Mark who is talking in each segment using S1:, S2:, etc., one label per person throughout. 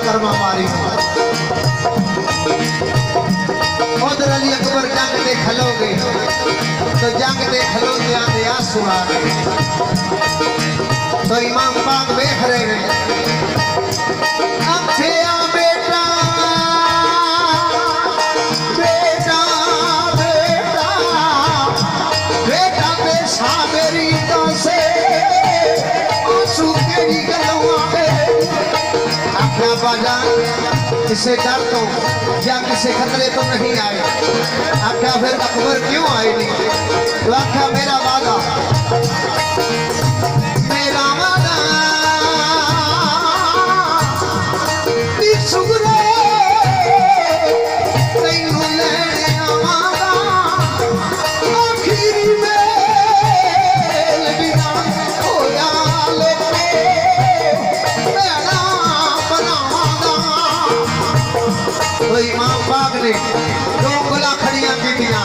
S1: कर्मा मारी उधर अली अकबर जंग दे खलोगे तो जंग दे खलोते आंदे आंसू आ गए तो इमाम पाक वेख रहे हैं अखिया बेटा बेटा बेटा बेटा बेसा मेरी तो से आंसू केड़ी गलों आवे आख्या बाजा किसे डर तो या किसे खतरे तो नहीं आए। आख्या फिर अकबर क्यों आए नहीं? तो आख्या मेरा वादा सुगरे तैनू लेने आवागा आखिरी मेल बिना होया लोके मेरा बनावागा। तो इमाम पाक ने दो उंगलां खड़ियां कीतियां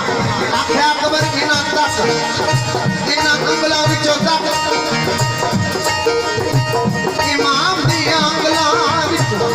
S1: आख्या अकबर इन्हां तक इन्हां उंगलां विचों तक इमाम दियां उंगलां विचों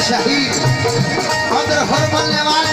S1: शहीद उधर हर बनने वाले